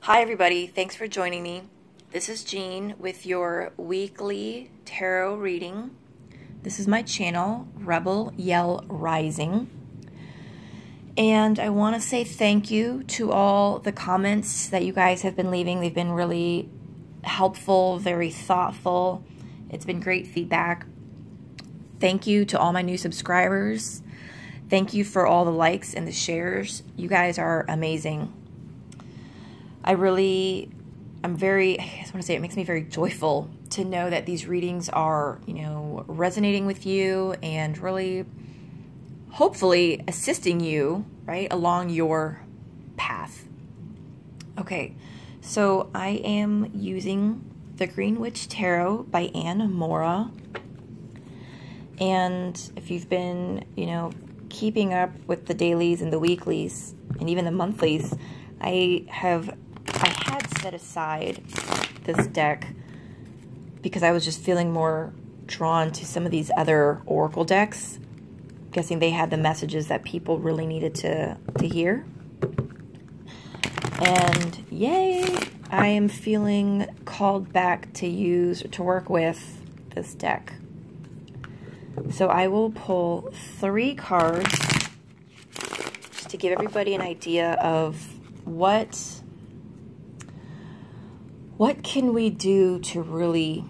Hi everybody, thanks for joining me. This is Jean with your weekly tarot reading. This is my channel, Rebel Yell Rising. And I want to say thank you to all the comments that you guys have been leaving. They've been really helpful, very thoughtful. It's been great feedback. Thank you to all my new subscribers. Thank you for all the likes and the shares. You guys are amazing. I just want to say it makes me very joyful to know that these readings are, resonating with you and really, hopefully, assisting you, right, along your path. Okay, so I am using the Green Witch Tarot by Anne Mora. And if you've been, keeping up with the dailies and the weeklies and even the monthlies, I had set aside this deck because I was just feeling more drawn to some of these other oracle decks. I'm guessing they had the messages that people really needed to hear. And yay, I am feeling called back to work with this deck. So I will pull 3 cards just to give everybody an idea of what can we do to really,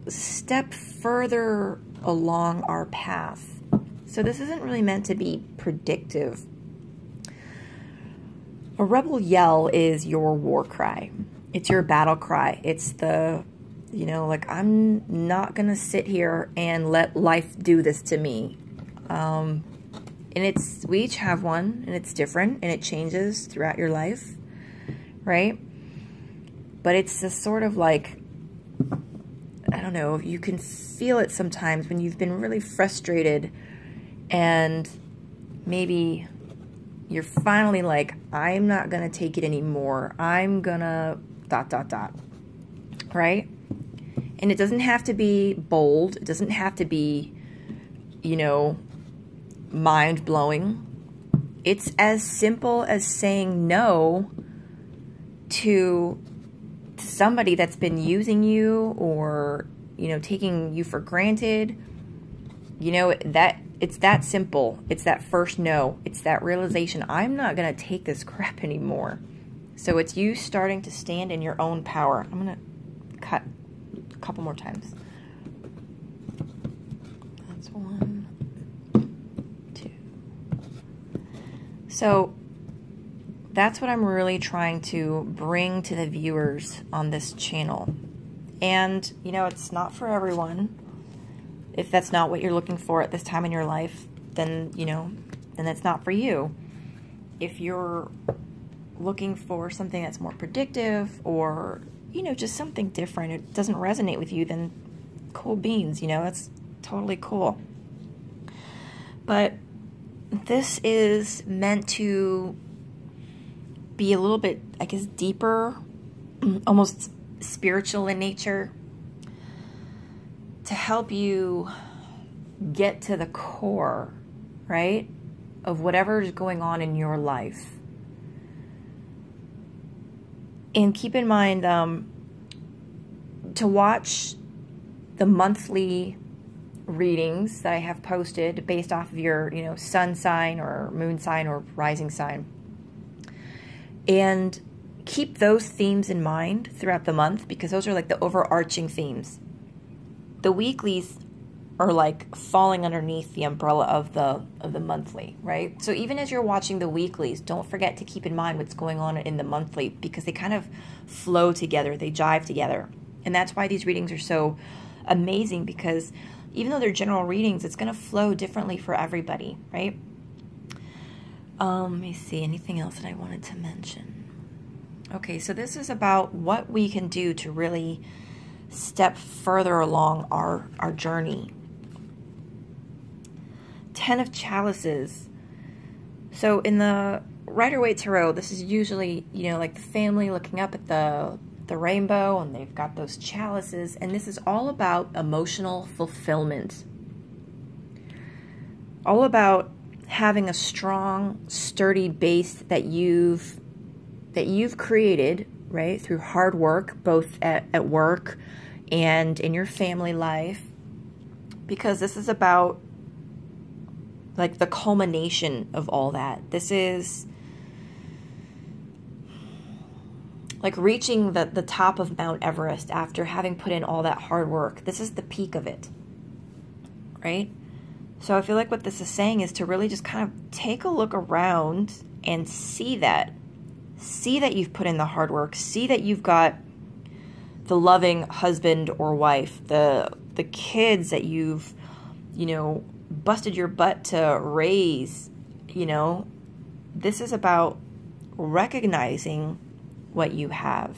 step further along our path. So this isn't really meant to be predictive. A rebel yell is your war cry. It's your battle cry. It's the, I'm not going to sit here and let life do this to me. And we each have one, and it's different, and it changes throughout your life. Right? But it's this sort of like, I don't know, you can feel it sometimes when you've been really frustrated and maybe you're finally like, I'm not going to take it anymore. I'm going to ... Right? And it doesn't have to be bold. It doesn't have to be, mind-blowing. It's as simple as saying no to somebody that's been using you or, taking you for granted. It's that simple. It's that first no. It's that realization, I'm not going to take this crap anymore. So it's you starting to stand in your own power. I'm going to cut a couple more times. That's 1, 2. So that's what I'm really trying to bring to the viewers on this channel. And, it's not for everyone. If that's not what you're looking for at this time in your life, then, then that's not for you. If you're looking for something that's more predictive or, just something different, it doesn't resonate with you, then cool beans, that's totally cool. But this is meant to be a little bit, I guess, deeper, almost spiritual in nature, to help you get to the core, right, of whatever is going on in your life. And keep in mind to watch the monthly readings that I have posted based off of your, sun sign or moon sign or rising sign. And keep those themes in mind throughout the month, because those are like the overarching themes. The weeklies are like falling underneath the umbrella of the monthly, right? So even as you're watching the weeklies, don't forget to keep in mind what's going on in the monthly, because they kind of flow together, they jive together. And that's why these readings are so amazing, because even though they're general readings, it's going to flow differently for everybody, right? Let me see, anything else that I wanted to mention? Okay, so this is about what we can do to really step further along our journey. 10 of Chalices. So in the Rider-Waite Tarot, this is usually, like the family looking up at the rainbow, and they've got those chalices, and this is all about emotional fulfillment. All about having a strong, sturdy base that you've that you've created, right, through hard work, both at work and in your family life, because this is about like the culmination of all that. This is like reaching the top of Mount Everest after having put in all that hard work. This is the peak of it, right? So I feel like what this is saying is to really just kind of take a look around and see that. See that you've put in the hard work. See that you've got the loving husband or wife, the kids that you've, you know, busted your butt to raise. You know, this is about recognizing what you have.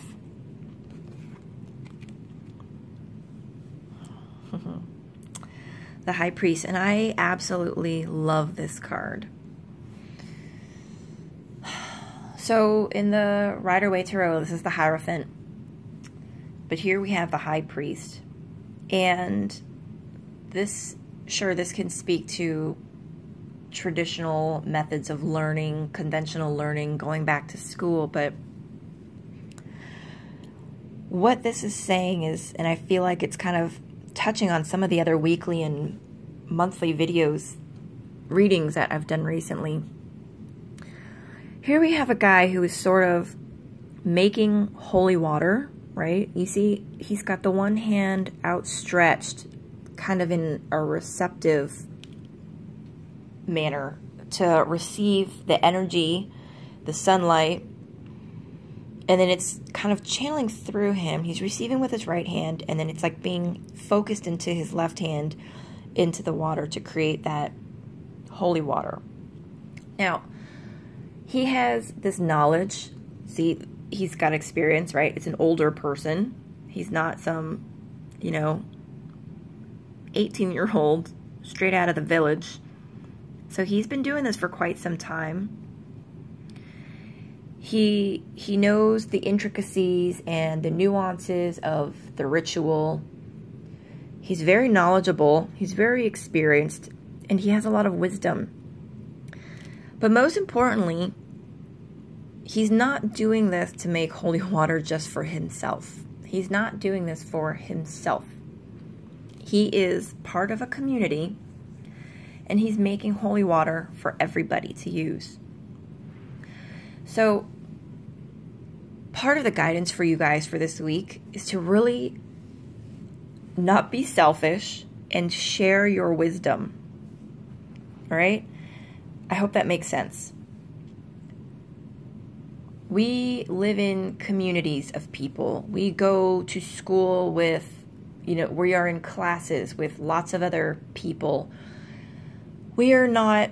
The High Priest, and I absolutely love this card. So in the Rider-Waite Tarot, this is the Hierophant, but here we have the High Priest, and this can speak to traditional methods of learning, conventional learning, going back to school, but what this is saying is, and I feel like it's kind of touching on some of the other weekly and monthly videos, readings that I've done recently. Here we have a guy who is sort of making holy water, right? You see, he's got the one hand outstretched, kind of in a receptive manner to receive the energy, the sunlight, and then it's kind of channeling through him. He's receiving with his right hand, and then it's like being focused into his left hand into the water to create that holy water. Now, he has this knowledge. See, he's got experience, right? It's an older person. He's not some, you know, 18-year-old straight out of the village. So he's been doing this for quite some time. He knows the intricacies and the nuances of the ritual. He's very knowledgeable. He's very experienced, and he has a lot of wisdom. But most importantly, he's not doing this to make holy water just for himself. He's not doing this for himself. He is part of a community, and he's making holy water for everybody to use. So part of the guidance for you guys for this week is to really not be selfish and share your wisdom. All right? I hope that makes sense. We live in communities of people. We go to school with, you know, we are in classes with lots of other people. We are not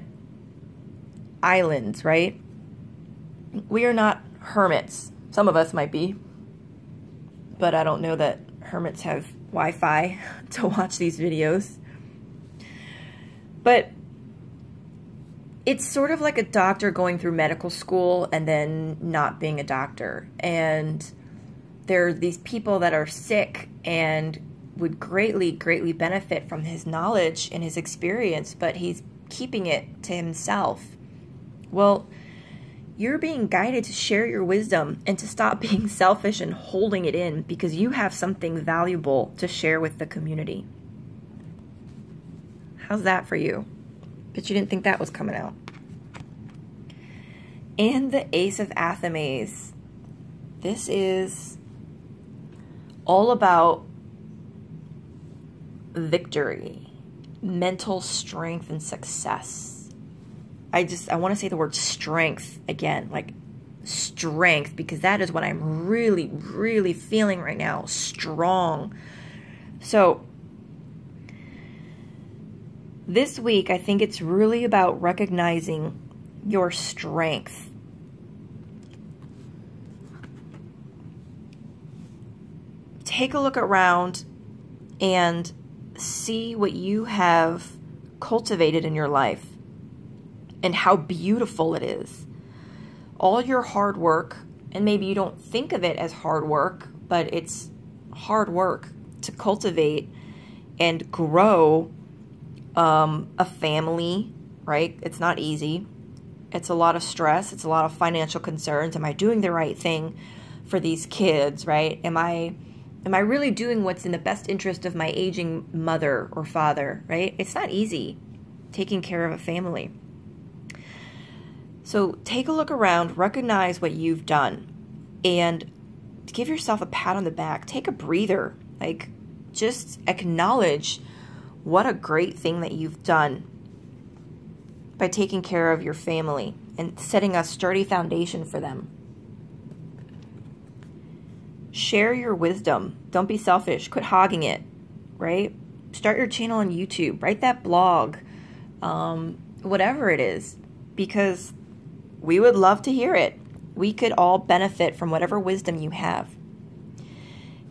islands, right? We are not hermits. Some of us might be, but I don't know that hermits have Wi-Fi to watch these videos. But it's sort of like a doctor going through medical school and then not being a doctor. And there are these people that are sick and would greatly, greatly benefit from his knowledge and his experience, but he's keeping it to himself. Well, you're being guided to share your wisdom and to stop being selfish and holding it in, because you have something valuable to share with the community. How's that for you? Bet you didn't think that was coming out. And the Ace of Athames. This is all about victory, mental strength, and success. I want to say the word strength again, like strength, because that is what I'm really, really feeling right now. Strong. So this week, I think it's really about recognizing your strength. Take a look around and see what you have cultivated in your life and how beautiful it is. All your hard work, and maybe you don't think of it as hard work, but it's hard work to cultivate and grow a family, right? It's not easy. It's a lot of stress. It's a lot of financial concerns. Am I doing the right thing for these kids, right? Am I really doing what's in the best interest of my aging mother or father, right? It's not easy taking care of a family. So take a look around, recognize what you've done, and give yourself a pat on the back. Take a breather. Like, just acknowledge what a great thing that you've done by taking care of your family and setting a sturdy foundation for them. Share your wisdom. Don't be selfish. Quit hogging it, right? Start your channel on YouTube. Write that blog, whatever it is, because we would love to hear it. We could all benefit from whatever wisdom you have.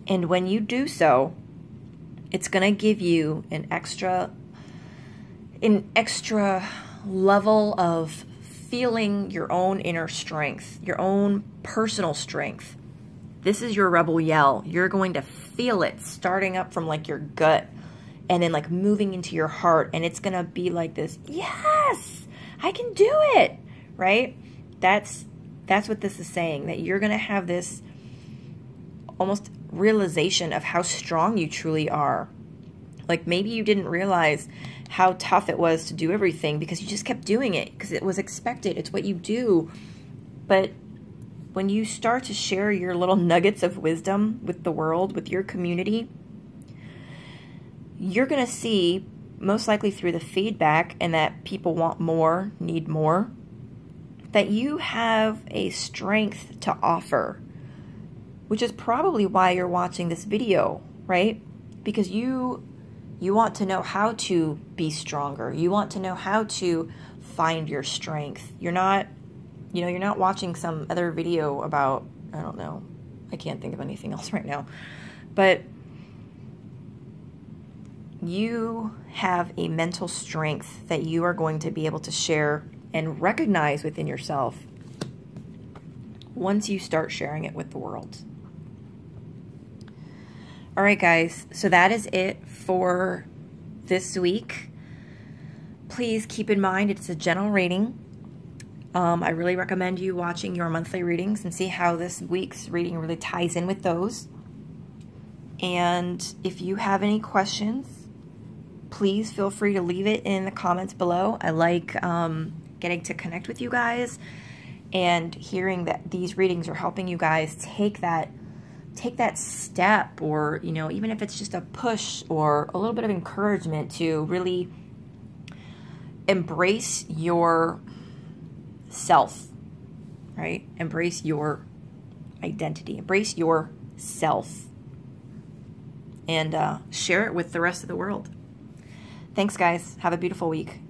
And when you do so, it's going to give you an extra level of feeling your own inner strength, your own personal strength. This is your rebel yell. You're going to feel it starting up from like your gut and then like moving into your heart. And it's going to be like this, yes, I can do it, right? That's what this is saying, that you're going to have this almost realization of how strong you truly are. Like maybe you didn't realize how tough it was to do everything because you just kept doing it because it was expected. It's what you do. But when you start to share your little nuggets of wisdom with the world, with your community, you're going to see, most likely through the feedback and that people want more, need more, that you have a strength to offer, which is probably why you're watching this video, right? Because you want to know how to be stronger. You want to know how to find your strength. You're not watching some other video about, I don't know, I can't think of anything else right now, but you have a mental strength that you are going to be able to share and recognize within yourself once you start sharing it with the world. All right, guys, so that is it for this week. Please keep in mind it's a general reading. I really recommend you watching your monthly readings and see how this week's reading really ties in with those. And if you have any questions, please feel free to leave it in the comments below. I like getting to connect with you guys and hearing that these readings are helping you guys take that step, or even if it's just a push or a little bit of encouragement to really embrace your self, right? Embrace your identity, embrace your self, and share it with the rest of the world. Thanks, guys. Have a beautiful week.